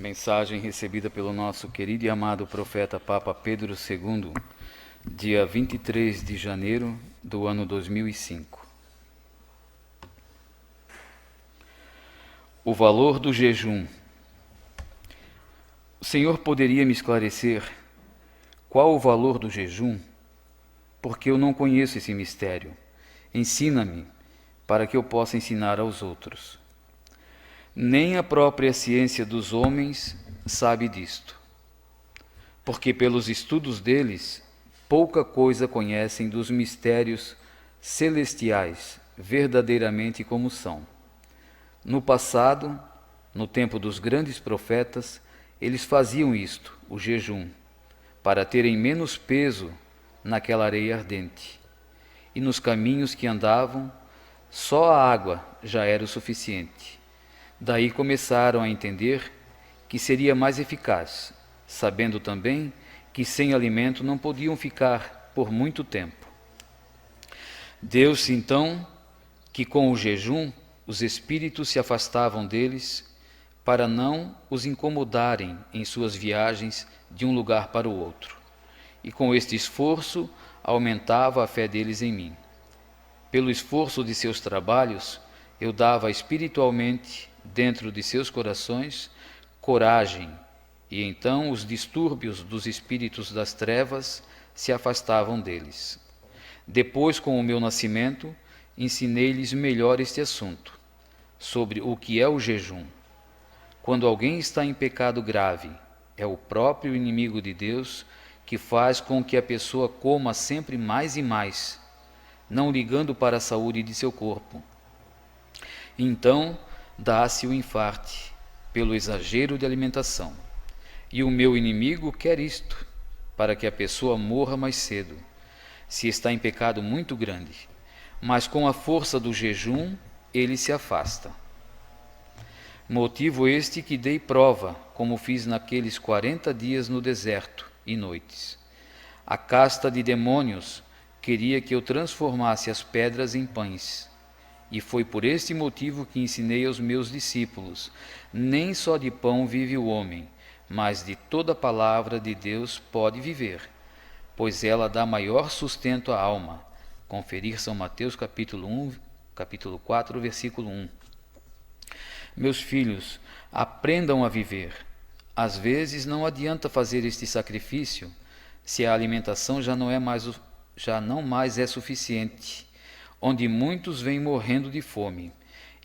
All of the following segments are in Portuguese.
Mensagem recebida pelo nosso querido e amado profeta Papa Pedro II, dia 23 de janeiro do ano 2005. O valor do jejum. O Senhor poderia me esclarecer qual o valor do jejum? Porque eu não conheço esse mistério. Ensina-me, para que eu possa ensinar aos outros. Nem a própria ciência dos homens sabe disto, porque pelos estudos deles, pouca coisa conhecem dos mistérios celestiais, verdadeiramente como são. No passado, no tempo dos grandes profetas, eles faziam isto, o jejum, para terem menos peso naquela areia ardente. E nos caminhos que andavam, só a água já era o suficiente. Daí começaram a entender que seria mais eficaz, sabendo também que sem alimento não podiam ficar por muito tempo. Deu-se então que com o jejum os espíritos se afastavam deles para não os incomodarem em suas viagens de um lugar para o outro. E com este esforço aumentava a fé deles em mim. Pelo esforço de seus trabalhos, eu dava espiritualmente, dentro de seus corações, coragem, e então os distúrbios dos espíritos das trevas se afastavam deles. Depois, com o meu nascimento, ensinei-lhes melhor este assunto, sobre o que é o jejum. Quando alguém está em pecado grave, é o próprio inimigo de Deus que faz com que a pessoa coma sempre mais e mais, não ligando para a saúde de seu corpo. Então, dá-se o infarte, pelo exagero de alimentação. E o meu inimigo quer isto, para que a pessoa morra mais cedo, se está em pecado muito grande. Mas com a força do jejum, ele se afasta. Motivo este que dei prova, como fiz naqueles 40 dias no deserto e noites. A casta de demônios queria que eu transformasse as pedras em pães. E foi por este motivo que ensinei aos meus discípulos: nem só de pão vive o homem, mas de toda palavra de Deus pode viver, pois ela dá maior sustento à alma. Conferir São Mateus capítulo 4, versículo 1. Meus filhos, aprendam a viver. Às vezes não adianta fazer este sacrifício se a alimentação já não mais é suficiente, onde muitos vêm morrendo de fome,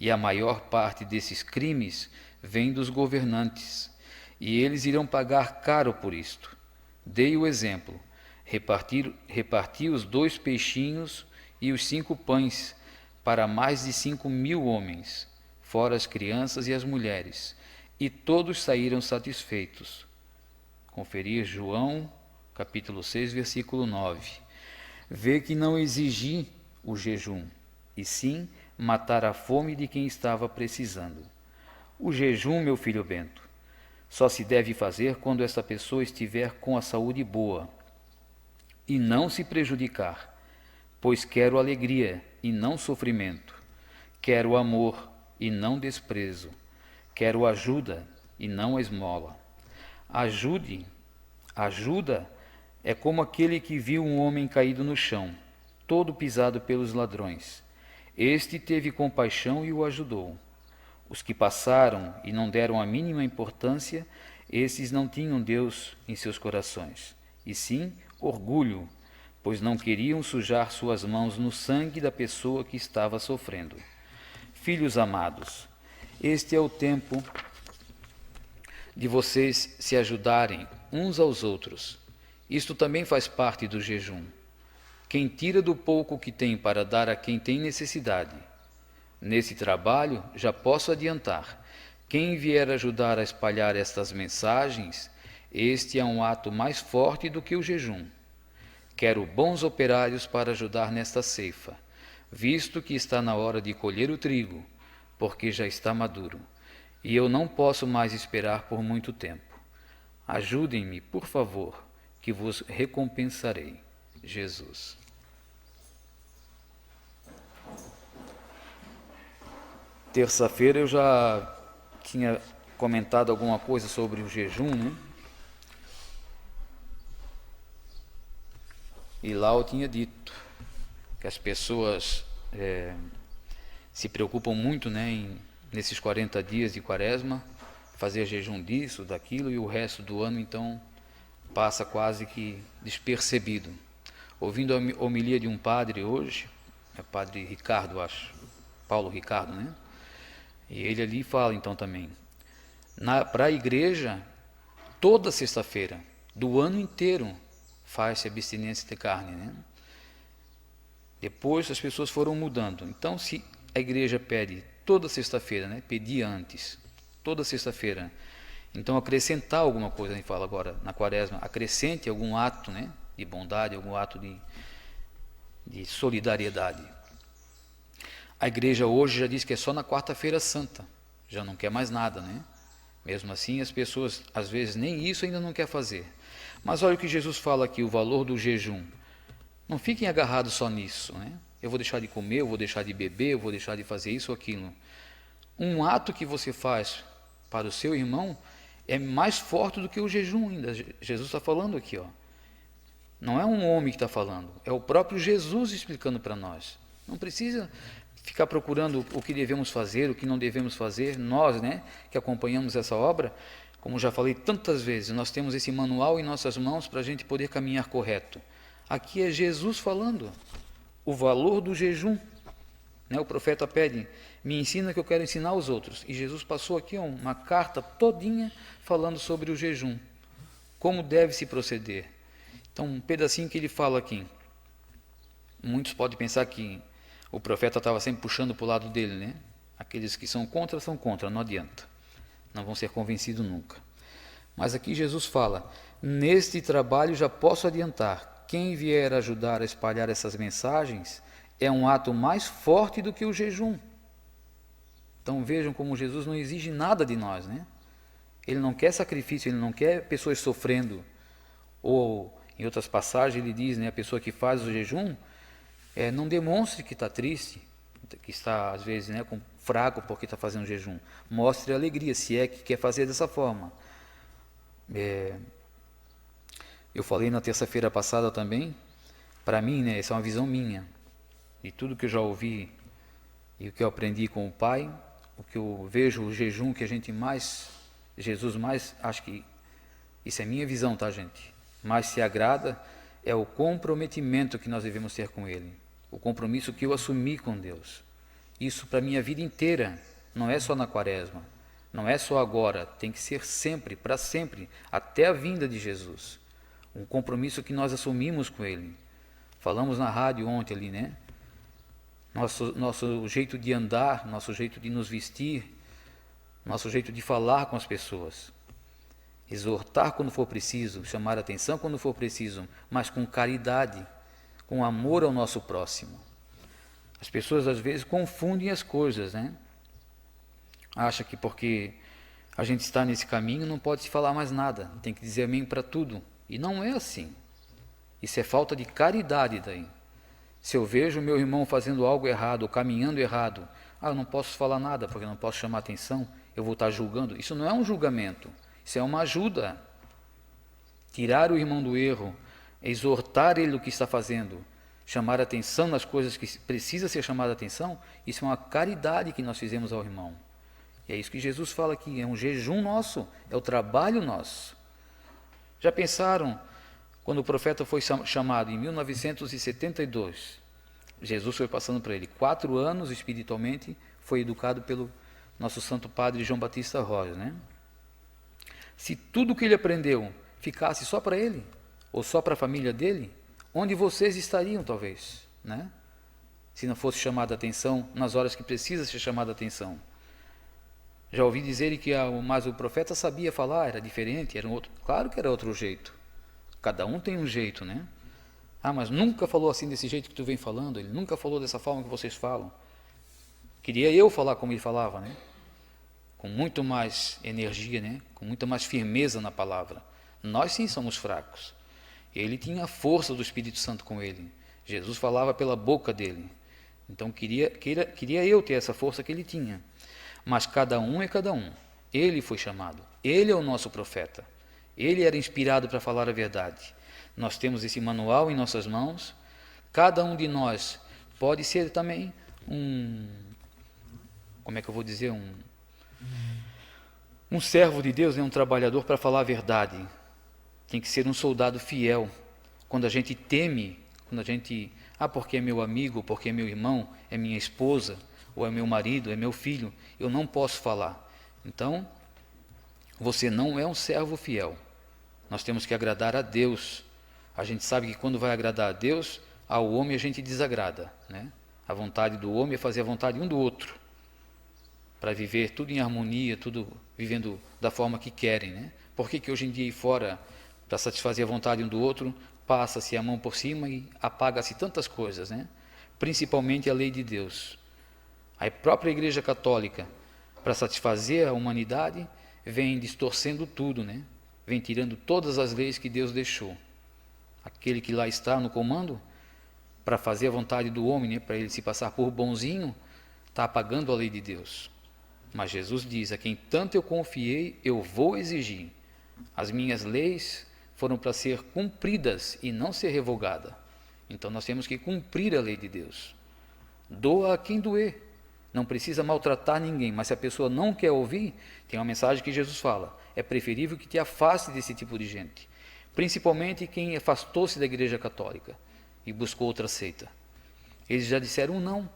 e a maior parte desses crimes vem dos governantes, e eles irão pagar caro por isto. Dei o exemplo, reparti os 2 peixinhos e os 5 pães para mais de 5.000 homens, fora as crianças e as mulheres, e todos saíram satisfeitos. Conferir João, capítulo 6, versículo 9. Vê que não exigi o jejum, e sim matar a fome de quem estava precisando. O jejum, meu filho Bento, só se deve fazer quando essa pessoa estiver com a saúde boa, e não se prejudicar, pois quero alegria e não sofrimento, quero amor e não desprezo, quero ajuda e não esmola. Ajuda é como aquele que viu um homem caído no chão, todo pisado pelos ladrões. Este teve compaixão e o ajudou. Os que passaram e não deram a mínima importância, esses não tinham Deus em seus corações, e sim orgulho, pois não queriam sujar suas mãos no sangue da pessoa que estava sofrendo. Filhos amados, este é o tempo de vocês se ajudarem uns aos outros. Isto também faz parte do jejum. Quem tira do pouco que tem para dar a quem tem necessidade. Nesse trabalho, já posso adiantar, quem vier ajudar a espalhar estas mensagens, este é um ato mais forte do que o jejum. Quero bons operários para ajudar nesta ceifa, visto que está na hora de colher o trigo, porque já está maduro, e eu não posso mais esperar por muito tempo. Ajudem-me, por favor, que vos recompensarei. Jesus. Terça-feira eu já tinha comentado alguma coisa sobre o jejum, né? E lá eu tinha dito que as pessoas se preocupam muito, né, nesses 40 dias de quaresma, fazer jejum disso, daquilo, e o resto do ano, então, passa quase que despercebido. Ouvindo a homilia de um padre hoje, é padre Ricardo, acho, Paulo Ricardo, né? E ele ali fala, então, também, para a igreja, toda sexta-feira, do ano inteiro, faz-se abstinência de carne, né? Depois as pessoas foram mudando. Então, se a igreja pede toda sexta-feira, né? Pedia antes, toda sexta-feira. Então, acrescentar alguma coisa, a gente fala agora na quaresma, acrescente algum ato, né? De bondade, algum ato de solidariedade. A igreja hoje já diz que é só na quarta-feira santa, já não quer mais nada, né? Mesmo assim, as pessoas, às vezes, nem isso ainda não quer fazer. Mas olha o que Jesus fala aqui, o valor do jejum. Não fiquem agarrados só nisso, né? Eu vou deixar de comer, eu vou deixar de beber, eu vou deixar de fazer isso ou aquilo. Um ato que você faz para o seu irmão é mais forte do que o jejum ainda. Jesus está falando aqui, ó. Não é um homem que está falando, é o próprio Jesus explicando para nós. Não precisa ficar procurando o que devemos fazer, o que não devemos fazer. Nós, né, que acompanhamos essa obra, como já falei tantas vezes, nós temos esse manual em nossas mãos para a gente poder caminhar correto. Aqui é Jesus falando o valor do jejum. Né? O profeta pede, me ensina que eu quero ensinar aos outros. E Jesus passou aqui uma carta todinha falando sobre o jejum, como deve se proceder. Então, um pedacinho que ele fala aqui. Muitos podem pensar que o profeta estava sempre puxando para o lado dele, né? Aqueles que são contra, não adianta. Não vão ser convencidos nunca. Mas aqui Jesus fala, neste trabalho já posso adiantar, quem vier ajudar a espalhar essas mensagens é um ato mais forte do que o jejum. Então vejam como Jesus não exige nada de nós, né? Ele não quer sacrifício, ele não quer pessoas sofrendo. Ou, em outras passagens, ele diz, né, a pessoa que faz o jejum, não demonstre que está triste, que está, às vezes, né, fraco porque está fazendo jejum. Mostre alegria, se é que quer fazer dessa forma. Eu falei na terça-feira passada também, para mim, né, essa é uma visão minha, de tudo que eu já ouvi e o que eu aprendi com o Pai, o que eu vejo, o jejum que a gente mais, Jesus mais, acho que, isso é minha visão, tá, gente? Mais se agrada é o comprometimento que nós devemos ter com Ele, o compromisso que eu assumi com Deus. Isso para a minha vida inteira, não é só na quaresma, não é só agora, tem que ser sempre, para sempre, até a vinda de Jesus. Um compromisso que nós assumimos com Ele. Falamos na rádio ontem ali, né? Nosso jeito de andar, nosso jeito de nos vestir, nosso jeito de falar com as pessoas. Exortar quando for preciso, chamar a atenção quando for preciso, mas com caridade, com amor ao nosso próximo. As pessoas às vezes confundem as coisas, né? Acha que porque a gente está nesse caminho não pode se falar mais nada, tem que dizer amém para tudo. E não é assim. Isso é falta de caridade daí. Se eu vejo meu irmão fazendo algo errado, ou caminhando errado, eu não posso falar nada, porque não posso chamar atenção, eu vou estar julgando. Isso não é um julgamento, isso é uma ajuda. Tirar o irmão do erro, exortar ele do que está fazendo, chamar atenção nas coisas que precisa ser chamada atenção, isso é uma caridade que nós fizemos ao irmão. E é isso que Jesus fala aqui, é um jejum nosso, é o trabalho nosso. Já pensaram, quando o profeta foi chamado em 1972, Jesus foi passando para ele 4 anos espiritualmente, foi educado pelo nosso santo padre João Batista Rosa, né? Se tudo que ele aprendeu ficasse só para ele, ou só para a família dele, onde vocês estariam talvez, né? Se não fosse chamada a atenção nas horas que precisa ser chamada a atenção. Já ouvi dizer que mas o profeta sabia falar, era diferente, era outro. Claro que era outro jeito. Cada um tem um jeito, né? Mas nunca falou assim desse jeito que tu vem falando, ele nunca falou dessa forma que vocês falam. Queria eu falar como ele falava, né? Com muito mais energia, né? Com muita mais firmeza na palavra. Nós sim somos fracos. Ele tinha a força do Espírito Santo com ele. Jesus falava pela boca dele. Então queria eu ter essa força que ele tinha. Mas cada um é cada um. Ele foi chamado. Ele é o nosso profeta. Ele era inspirado para falar a verdade. Nós temos esse manual em nossas mãos. Cada um de nós pode ser também como é que eu vou dizer, um servo de Deus, né? Um trabalhador para falar a verdade. Tem que ser um soldado fiel. Quando a gente teme, quando a gente, porque é meu amigo, porque é meu irmão, é minha esposa, ou é meu marido, é meu filho, eu não posso falar. Então, você não é um servo fiel. Nós temos que agradar a Deus. A gente sabe que quando vai agradar a Deus, ao homem a gente desagrada, né? A vontade do homem é fazer a vontade um do outro, para viver tudo em harmonia, tudo vivendo da forma que querem, né? Por que hoje em dia aí fora, para satisfazer a vontade um do outro, passa-se a mão por cima e apaga-se tantas coisas, né? Principalmente a lei de Deus. A própria Igreja Católica, para satisfazer a humanidade, vem distorcendo tudo, né? Vem tirando todas as leis que Deus deixou. Aquele que lá está no comando, para fazer a vontade do homem, né? Para ele se passar por bonzinho, está apagando a lei de Deus. Mas Jesus diz: a quem tanto eu confiei, eu vou exigir. As minhas leis foram para ser cumpridas e não ser revogada. Então nós temos que cumprir a lei de Deus. Doa a quem doer. Não precisa maltratar ninguém, mas se a pessoa não quer ouvir, tem uma mensagem que Jesus fala: é preferível que te afaste desse tipo de gente. Principalmente quem afastou-se da Igreja Católica e buscou outra seita. Eles já disseram não.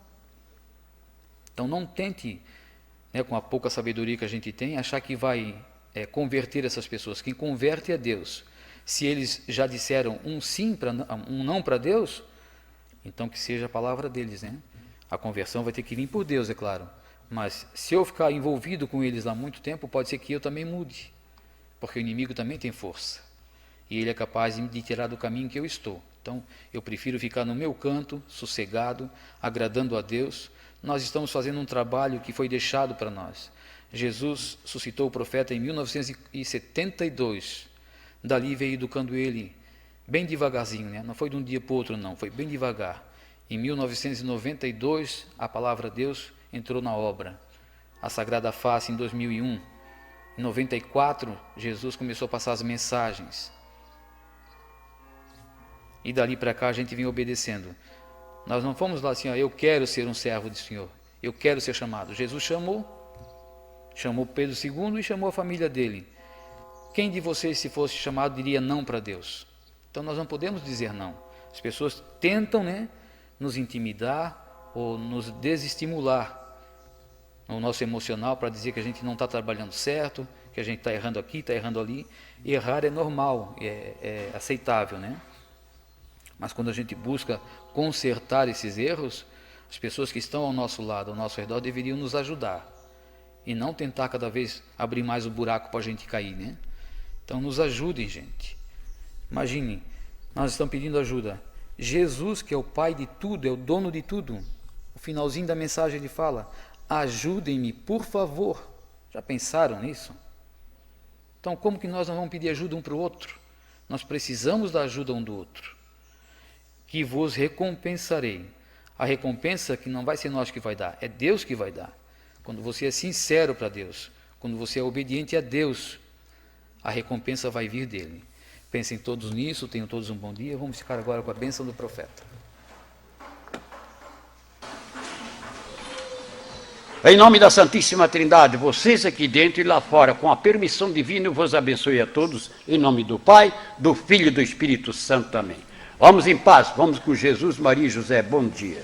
Então não tente, né, com a pouca sabedoria que a gente tem, achar que vai converter essas pessoas. Quem converte é Deus. Se eles já disseram um não para Deus, então que seja a palavra deles, né? A conversão vai ter que vir por Deus, é claro. Mas se eu ficar envolvido com eles há muito tempo, pode ser que eu também mude. Porque o inimigo também tem força. E ele é capaz de me tirar do caminho que eu estou. Então, eu prefiro ficar no meu canto, sossegado, agradando a Deus. Nós estamos fazendo um trabalho que foi deixado para nós. Jesus suscitou o profeta em 1972. Dali veio educando ele bem devagarzinho, né? Não foi de um dia para o outro, não. Foi bem devagar. Em 1992, a palavra de Deus entrou na obra. A Sagrada Face em 2001. Em 94, Jesus começou a passar as mensagens. E dali para cá a gente vem obedecendo. Nós não fomos lá assim, eu quero ser um servo do Senhor. Eu quero ser chamado. Jesus chamou Pedro II e chamou a família dele. Quem de vocês, se fosse chamado, diria não para Deus? Então nós não podemos dizer não. As pessoas tentam, né, nos intimidar ou nos desestimular no nosso emocional para dizer que a gente não está trabalhando certo, que a gente está errando aqui, está errando ali. E errar é normal, é aceitável, né? Mas quando a gente busca consertar esses erros, as pessoas que estão ao nosso lado, ao nosso redor, deveriam nos ajudar. E não tentar cada vez abrir mais o buraco para a gente cair, né? Então nos ajudem, gente. Imagine, nós estamos pedindo ajuda. Jesus, que é o Pai de tudo, é o dono de tudo. O finalzinho da mensagem ele fala: ajudem-me, por favor. Já pensaram nisso? Então como que nós não vamos pedir ajuda um para o outro? Nós precisamos da ajuda um do outro. Que vos recompensarei. A recompensa que não vai ser nós que vai dar, é Deus que vai dar. Quando você é sincero para Deus, quando você é obediente a Deus, a recompensa vai vir dele. Pensem todos nisso, tenham todos um bom dia. Vamos ficar agora com a bênção do profeta. Em nome da Santíssima Trindade, vocês aqui dentro e lá fora, com a permissão divina, eu vos abençoe a todos, em nome do Pai, do Filho e do Espírito Santo. Amém. Vamos em paz, vamos com Jesus, Maria e José. Bom dia.